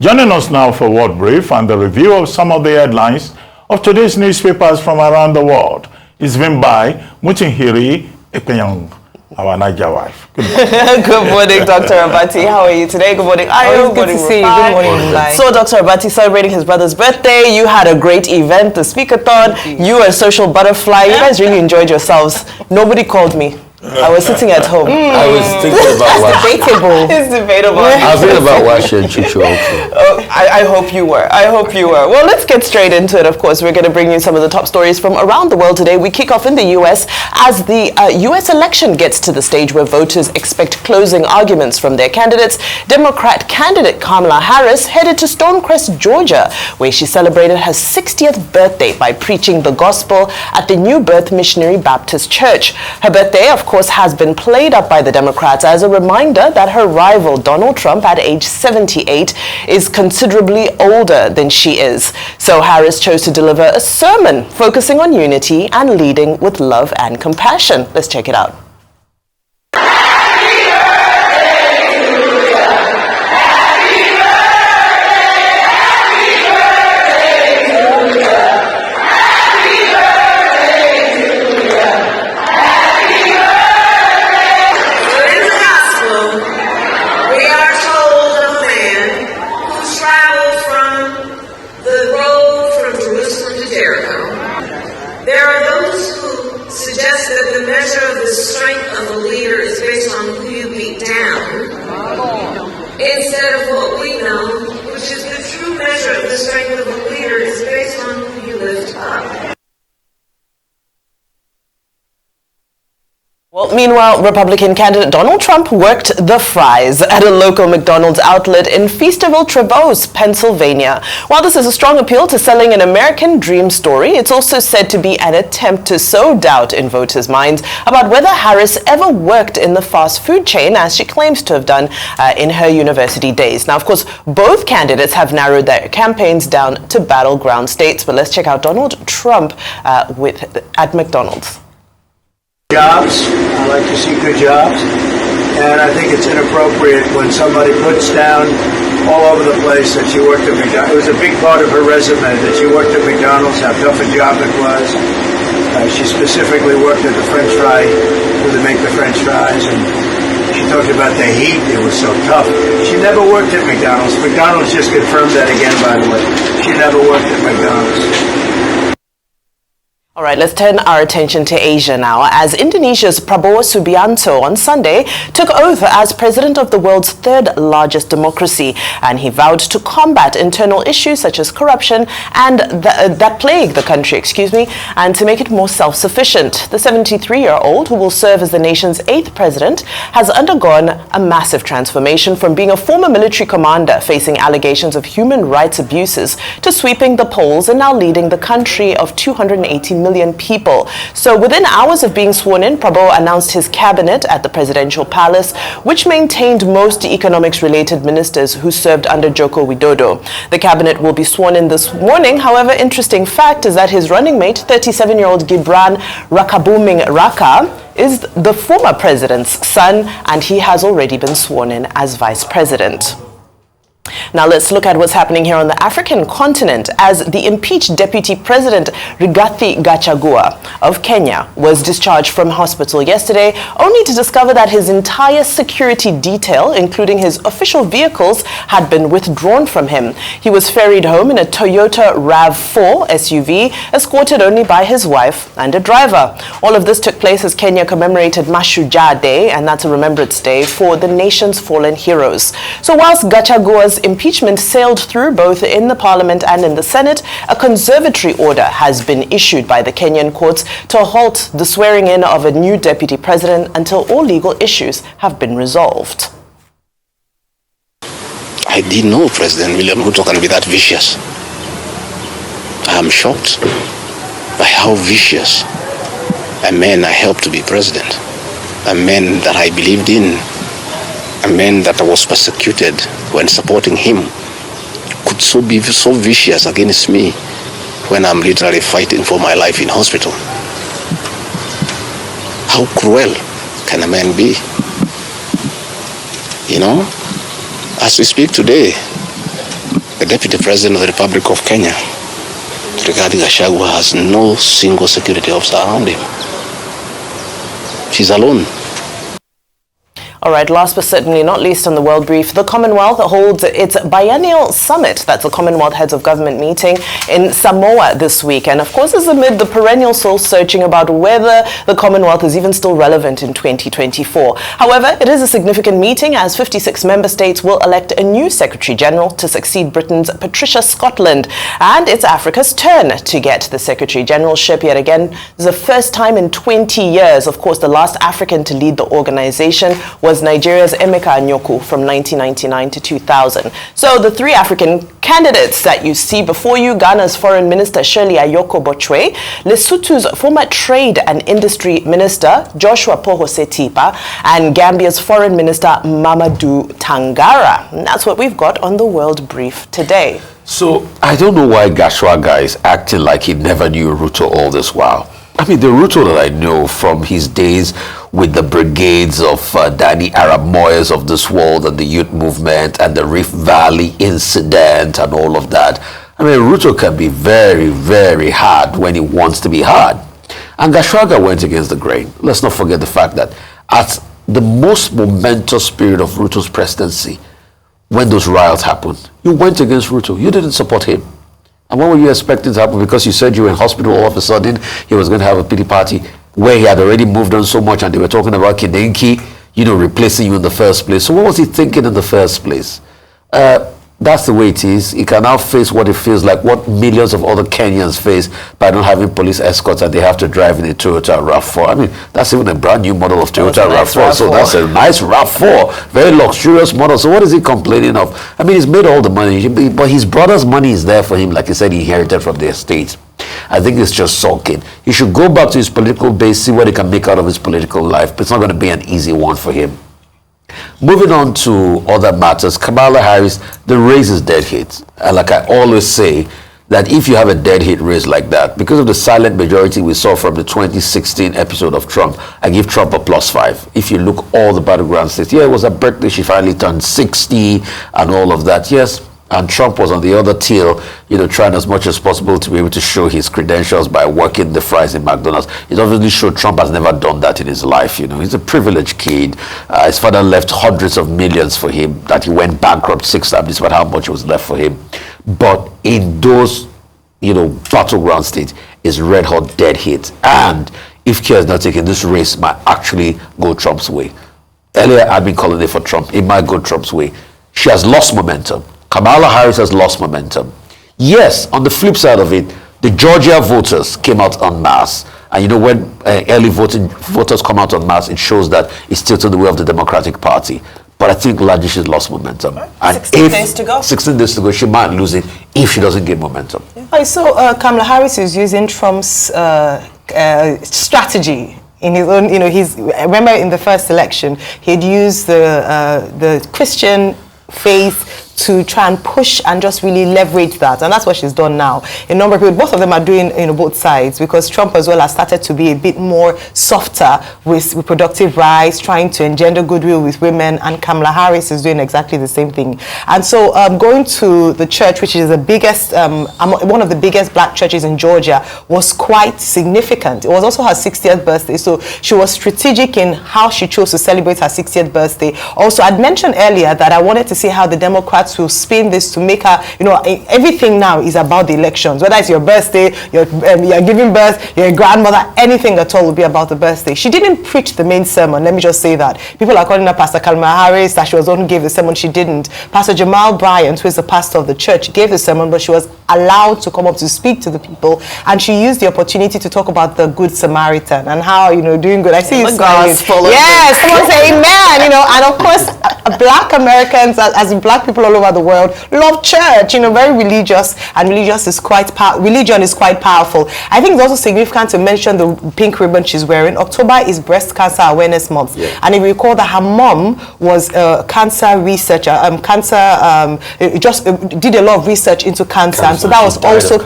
Joining us now for World Brief and the review of some of the headlines of today's newspapers from around the world is been by Mutinhiri Ekpenyang, our Niger wife. Good morning. Good morning, Dr. Abati. How are you today? Good morning. Good to see you. Good morning. So, Dr. Abati, celebrating his brother's birthday. You had a great event, the Speakathon. You were a social butterfly. You guys really enjoyed yourselves. Nobody called me. I was sitting at home. I was thinking about debatable. It's debatable. I was thinking about Washi and Chuchu also. Oh, I hope you were. I hope you were. Well, let's get straight into it. Of course, we're going to bring you some of the top stories from around the world today. We kick off in the U.S. as the U.S. election gets to the stage where voters expect closing arguments from their candidates. Democrat candidate Kamala Harris headed to Stonecrest, Georgia, where she celebrated her 60th birthday by preaching the gospel at the New Birth Missionary Baptist Church. Her birthday, of course, has been played up by the Democrats as a reminder that her rival Donald Trump at age 78 is considerably older than she is. So Harris chose to deliver a sermon focusing on unity and leading with love and compassion. Let's check it out. There are those who suggest that the measure of the strength of a leader is based on who you beat down, instead of what we know, which is the true measure of the strength of a leader is based on who you lift up. Well, meanwhile, Republican candidate Donald Trump worked the fries at a local McDonald's outlet in Feasterville, Trevose, Pennsylvania. While this is a strong appeal to selling an American dream story, it's also said to be an attempt to sow doubt in voters' minds about whether Harris ever worked in the fast food chain, as she claims to have done in her university days. Now, of course, both candidates have narrowed their campaigns down to battleground states, but let's check out Donald Trump at McDonald's. Jobs. I like to see good jobs. And I think it's inappropriate when somebody puts down all over the place that she worked at McDonald's. It was a big part of her resume that she worked at McDonald's, how tough a job it was. She specifically worked at the French fry, where they make the French fries, and she talked about the heat. It was so tough. She never worked at McDonald's. McDonald's just confirmed that again, by the way. She never worked at McDonald's. All right, let's turn our attention to Asia now, as Indonesia's Prabowo Subianto on Sunday took oath as president of the world's third largest democracy, and he vowed to combat internal issues such as corruption and that plague the country, and to make it more self-sufficient. The 73-year-old, who will serve as the nation's 8th president, has undergone a massive transformation from being a former military commander facing allegations of human rights abuses to sweeping the polls and now leading the country of 280 million people. So within hours of being sworn in, Prabowo announced his cabinet at the presidential palace, which maintained most economics-related ministers who served under Joko Widodo. The cabinet will be sworn in this morning. However, interesting fact is that his running mate, 37-year-old Gibran Rakabuming Raka, is the former president's son, and he has already been sworn in as vice president. Now let's look at what's happening here on the African continent, as the impeached Deputy President Rigathi Gachagua of Kenya was discharged from hospital yesterday, only to discover that his entire security detail, including his official vehicles, had been withdrawn from him. He was ferried home in a Toyota RAV4 SUV, escorted only by his wife and a driver. All of this took place as Kenya commemorated Mashujaa Day, and that's a Remembrance Day for the nation's fallen heroes. So whilst Gachagua's impeachment sailed through both in the parliament and in the Senate, a conservatory order has been issued by the Kenyan courts to halt the swearing in of a new deputy president until all legal issues have been resolved. I didn't know President William Ruto can be that vicious. I am shocked by how vicious a man I helped to be president, a man that I believed in, a man that was persecuted when supporting him, could be so vicious against me when I'm literally fighting for my life in hospital. How cruel can a man be? You know, as we speak today, Deputy President of the Republic of Kenya, Rigathi Gachagua, has no single security officer around him. She's alone. All right, last but certainly not least on the World Brief, the Commonwealth holds its biennial summit. That's the Commonwealth Heads of Government meeting in Samoa this week. And of course, it's amid the perennial soul-searching about whether the Commonwealth is even still relevant in 2024. However, it is a significant meeting as 56 member states will elect a new Secretary General to succeed Britain's Patricia Scotland. And it's Africa's turn to get the Secretary Generalship yet again. It's the first time in 20 years. Of course, the last African to lead the organization was Nigeria's Emeka Anyaoku from 1999 to 2000. So the three African candidates that you see before you, Ghana's Foreign Minister Shirley Ayoko Bochwe, Lesotho's former Trade and Industry Minister Joshua Pohose Tipa, and Gambia's Foreign Minister Mamadou Tangara. And that's what we've got on the World Brief today. So I don't know why Gachagua is acting like he never knew Ruto all this while. I mean, the Ruto that I know from his days with the brigades of Danny Arab Moyes of this world and the youth movement and the Rift Valley incident and all of that. I mean, Ruto can be very, very hard when he wants to be hard. And Gachagua went against the grain. Let's not forget the fact that at the most momentous period of Ruto's presidency, when those riots happened, you went against Ruto. You didn't support him. And what were you expecting to happen? Because you said you were in hospital, all of a sudden he was going to have a pity party where he had already moved on so much and they were talking about Kidenki, replacing you in the first place. So what was he thinking in the first place? That's the way it is. He can now face what it feels like, what millions of other Kenyans face by not having police escorts and they have to drive in a Toyota RAV4. I mean, that's even a brand new model of Toyota RAV4. So that's a nice RAV4, very luxurious model. So what is he complaining of? I mean, he's made all the money, but his brother's money is there for him, like he said, he inherited from the estate. I think it's just sulking. He should go back to his political base, see what he can make out of his political life, but it's not going to be an easy one for him. Moving on to other matters, Kamala Harris, the race is dead hit. And like I always say, that if you have a dead hit race like that, because of the silent majority we saw from the 2016 episode of Trump, I give Trump a +5. If you look all the battleground states, yeah, it was her birthday, she finally turned 60 and all of that, yes. And Trump was on the other tail, trying as much as possible to be able to show his credentials by working the fries in McDonald's. It obviously showed Trump has never done that in his life. He's a privileged kid. His father left hundreds of millions for him, that he went bankrupt 6 times, despite how much was left for him. But in those, battleground states, is red hot dead hit. And if care is not taken, this race might actually go Trump's way. Earlier, I'd been calling it for Trump. It might go Trump's way. She has lost momentum. Kamala Harris has lost momentum. Yes, on the flip side of it, the Georgia voters came out en masse. And when early voters come out en masse, it shows that it's still to the way of the Democratic Party. But I think largely she's lost momentum. And 16 days to go. 16 days to go, she might lose it if she doesn't get momentum. Yeah. So Kamala Harris is using Trump's strategy in his own, remember in the first election, he'd used the Christian faith to try and push and just really leverage that, and that's what she's done now. A number of people, both of them are doing both sides, because Trump as well has started to be a bit more softer with reproductive rights, trying to engender goodwill with women, and Kamala Harris is doing exactly the same thing. And so going to the church, which is the biggest, one of the biggest black churches in Georgia, was quite significant. It was also her 60th birthday, so she was strategic in how she chose to celebrate her 60th birthday. Also, I'd mentioned earlier that I wanted to see how the Democrats will spin this to make her, everything now is about the elections. Whether it's your birthday, you're giving birth, you're a grandmother, anything at all will be about the birthday. She didn't preach the main sermon, let me just say that. People are calling her Pastor Kamala Harris, that she was the one who gave the sermon. She didn't. Pastor Jamal Bryant, who is the pastor of the church, gave the sermon, but she was allowed to come up to speak to the people, and she used the opportunity to talk about the Good Samaritan and how, doing good. I see you smiling. Yes, someone say amen, and of course, black Americans, as in black people all over the world, love church, very religious, and religion is quite powerful. I think it's also significant to mention the pink ribbon she's wearing. October is Breast Cancer Awareness Month, and if you recall that her mom was a cancer researcher, just did a lot of research into cancer, and so that was also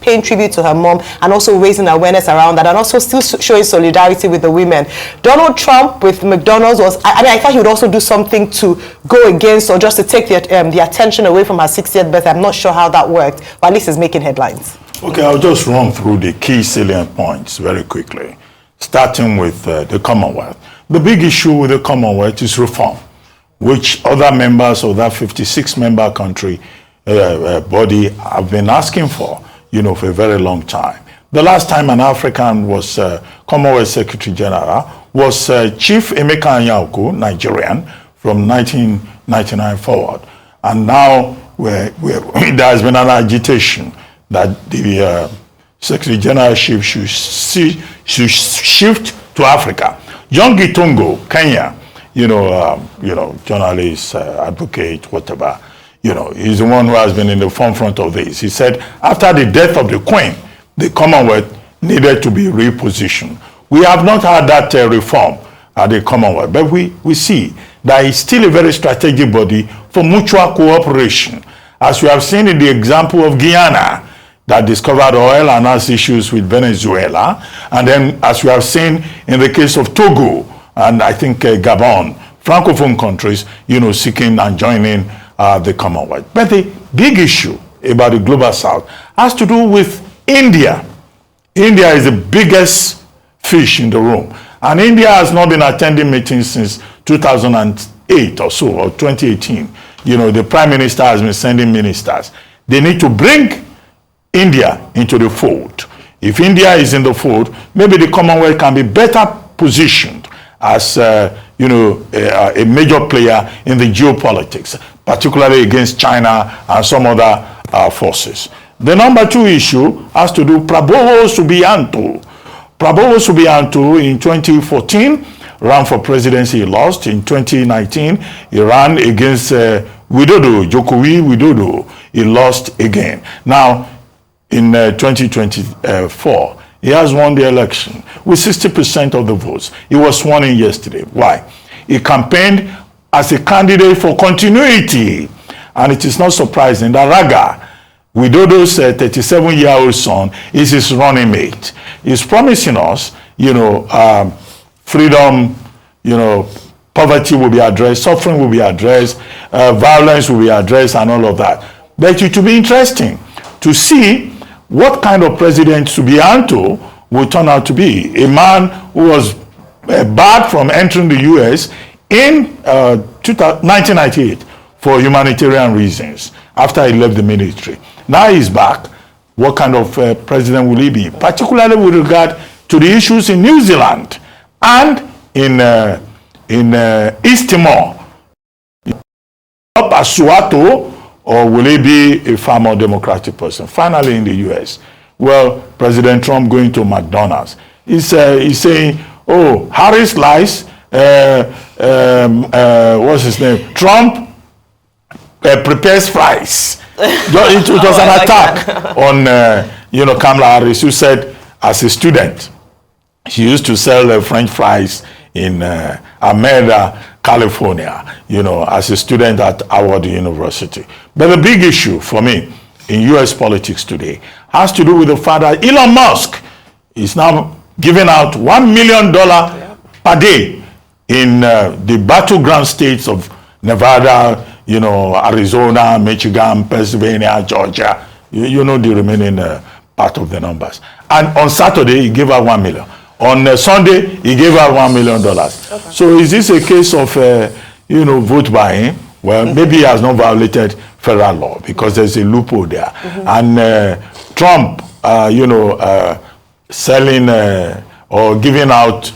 paying tribute to her mom, and also raising awareness around that, and also still showing solidarity with the women. Donald Trump with McDonald's I thought he would also do something to go against, or just to take the the attention away from her 60th birthday. I'm not sure how that worked, but at least it's making headlines. Okay, I'll just run through the key salient points very quickly, starting with the Commonwealth. The big issue with the Commonwealth is reform, which other members of that 56-member country body have been asking for, for a very long time. The last time an African was Commonwealth Secretary General was Chief Emeka Anyauku, Nigerian, from 1999 forward. And now there has been an agitation that the Secretary Generalship should shift to Africa. John Gitungo, Kenya, journalist, advocate, whatever, he's the one who has been in the forefront of this. He said after the death of the Queen, the Commonwealth needed to be repositioned. We have not had that reform at the Commonwealth, but we see that it's still a very strategic body for mutual cooperation. As we have seen in the example of Guyana, that discovered oil and has issues with Venezuela, and then as we have seen in the case of Togo, and I think Gabon, Francophone countries, seeking and joining the Commonwealth. But the big issue about the Global South has to do with India. India is the biggest fish in the room. And India has not been attending meetings since 2008 or so, or 2018. The Prime Minister has been sending ministers. They need to bring India into the fold. If India is in the fold, maybe the Commonwealth can be better positioned as a major player in the geopolitics, particularly against China and some other forces. The number 2 issue has to do with Prabowo Subianto. Prabowo Subianto in 2014 ran for presidency, he lost. In 2019, he ran against Widodo, Jokowi Widodo. He lost again. Now, in 2024, he has won the election with 60% of the votes. He was sworn in yesterday. Why? He campaigned as a candidate for continuity. And it is not surprising that Raga, Widodo's 37-year-old son, is his running mate. He's promising us, freedom, poverty will be addressed, suffering will be addressed, violence will be addressed, and all of that. But it will be interesting to see what kind of president Subianto will turn out to be. A man who was barred from entering the U.S. in 1998 for humanitarian reasons after he left the military. Now he's back. What kind of president will he be? Particularly with regard to the issues in New Zealand and in East Timor. Up as Suharto, or will he be a far more democratic person? Finally, in the U.S., well, President Trump going to McDonald's. He's saying, oh, Harris lies. What's his name? Trump prepares fries. It was an attack on, Kamala Harris, who said, as a student, she used to sell French fries in Alameda, California, as a student at Howard University. But the big issue for me in U.S. politics today has to do with the fact that Elon Musk is now giving out $1 million per day in the battleground states of Nevada, Arizona, Michigan, Pennsylvania, Georgia. You know the remaining part of the numbers. And on Saturday, he gave out $1 million. On Sunday, he gave out $1 million. Okay. So is this a case of, vote buying? Well, maybe he has not violated federal law because there's a loophole there. And Trump, selling or giving out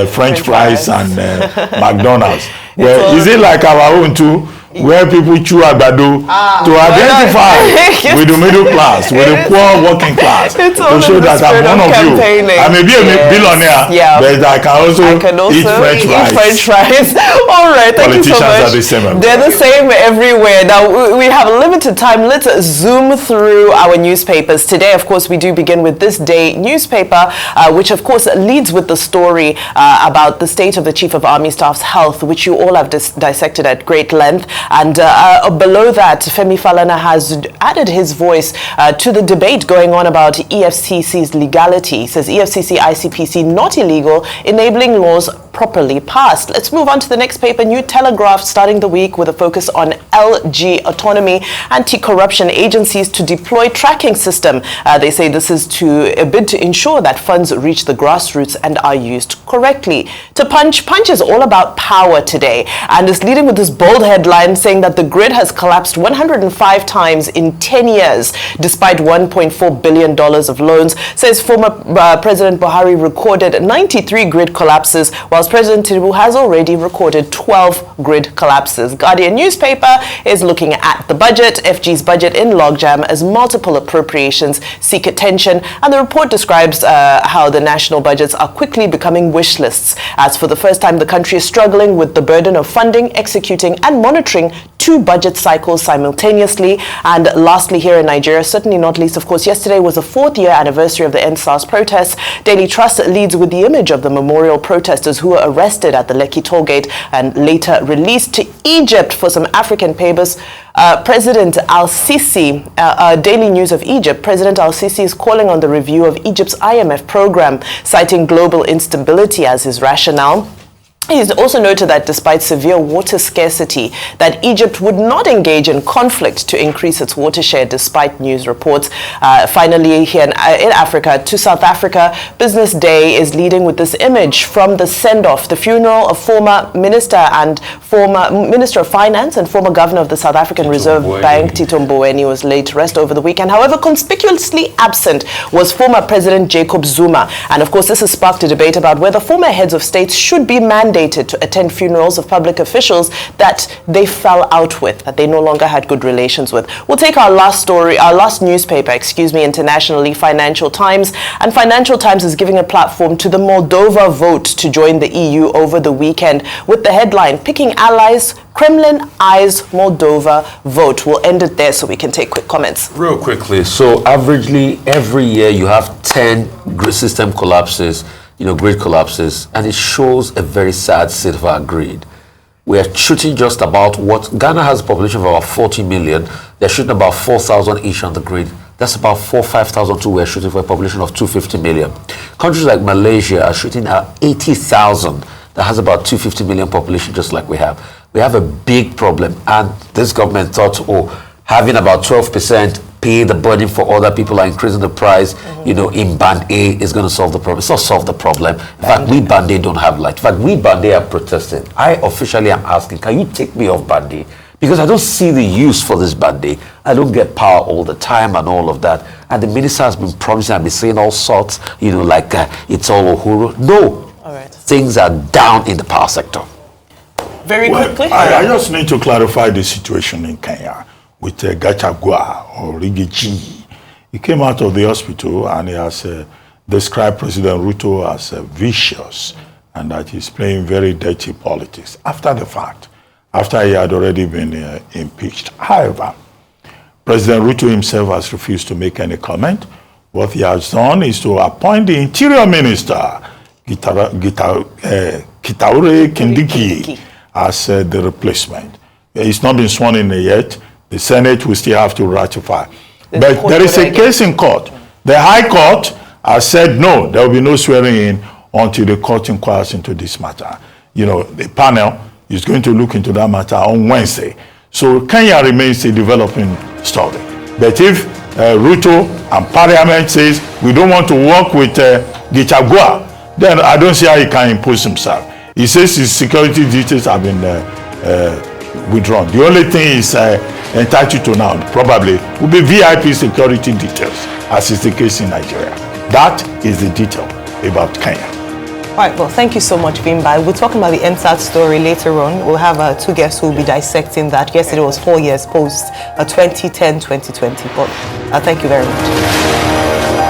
French fries and McDonald's. Well, is it like our own too? Where people chew agbado to identify with the middle class, with the poor working class, to show that I'm one of you. I may be a billionaire, but I can also eat French fries. All right, thank you so much. Are the same. They're the same everywhere. Now, we have limited time. Let's zoom through our newspapers. Today, of course, we do begin with This Day newspaper, which, of course, leads with the story about the state of the Chief of Army Staff's health, which you all have dissected at great length. And below that, Femi Falana has added his voice to the debate going on about EFCC's legality. He says EFCC, ICPC not illegal, enabling laws properly passed. Let's move on to the next paper, New Telegraph, starting the week with a focus on LG Autonomy, anti-corruption agencies to deploy tracking system. They say this is a bid to ensure that funds reach the grassroots and are used correctly. To Punch is all about power today, and is leading with this bold headline saying that the grid has collapsed 105 times in 10 years, despite $1.4 billion of loans. Says former President Buhari recorded 93 grid collapses, whilst President Tinubu has already recorded 12 grid collapses. Guardian newspaper is looking at the budget, FG's budget in logjam as multiple appropriations seek attention, and the report describes how the national budgets are quickly becoming wish lists, as for the first time the country is struggling with the burden of funding, executing and monitoring 2 budget cycles simultaneously. And lastly, here in Nigeria, certainly not least, of course, yesterday was the 4th year anniversary of the EndSARS protests. Daily Trust leads with the image of the memorial protesters who were arrested at the Lekki toll gate and later released to Egypt for some African papers. President Al-Sisi, Daily News of Egypt, President Al-Sisi is calling on the review of Egypt's IMF program, citing global instability as his rationale. He's also noted that despite severe water scarcity, that Egypt would not engage in conflict to increase its water share despite news reports. Finally, here in Africa, to South Africa, Business Day is leading with this image from the send-off, the funeral of former Minister of Finance and former Governor of the South African Reserve Bank, Tito Mboweni, was laid to rest over the weekend. However, conspicuously absent was former President Jacob Zuma. And of course, this has sparked a debate about whether former heads of states should be mandated to attend funerals of public officials that they fell out with, that they no longer had good relations with. We'll take our last newspaper, internationally, Financial Times. And Financial Times is giving a platform to the Moldova vote to join the EU over the weekend with the headline, Picking Allies, Kremlin Eyes Moldova Vote. We'll end it there so we can take quick comments. Real quickly, so averagely every year you have 10 grid system collapses, grid collapses, and it shows a very sad state of our grid. We are shooting just about what Ghana has a population of about 40 million. They're shooting about 4,000 each on the grid. That's about 5,000 too. We're shooting for a population of 250 million. Countries like Malaysia are shooting at 80,000. That has about 250 million population, just like we have. We have a big problem, and this government thought, having about 12% pay the burden for other people are increasing the price, in Band A is going to solve the problem. It's not solve the problem. In fact, we Band A don't have light. In fact, we Band A are protesting. I officially am asking, can you take me off Band A? Because I don't see the use for this Band A. I don't get power all the time and all of that. And the minister has been promising, I've been saying all sorts, it's all Uhuru. No. All right. Things are down in the power sector. Very quickly. I just need to clarify the situation in Kenya with Gachagua or Rigiji. He came out of the hospital and he has described President Ruto as vicious and that he's playing very dirty politics after the fact, after he had already been impeached. However, President Ruto himself has refused to make any comment. What he has done is to appoint the Interior Minister, Kitaure Kindiki, as the replacement. He's not been sworn in yet. The Senate will still have to ratify. But there is a case in court. The High Court has said no, there will be no swearing in until the court inquires into this matter. The panel is going to look into that matter on Wednesday. So Kenya remains a developing story. But if Ruto and Parliament says we don't want to work with Gachagua, then I don't see how he can impose himself. He says his security details have been withdrawn. The only thing he's entitled to now probably will be VIP security details, as is the case in Nigeria. That is the detail about Kenya. All right, well, thank you so much, Vimba. We're talking about the EndSARS story later on. We'll have 2 guests who will be dissecting that. Yesterday was 4 years post 2010-2020. But thank you very much.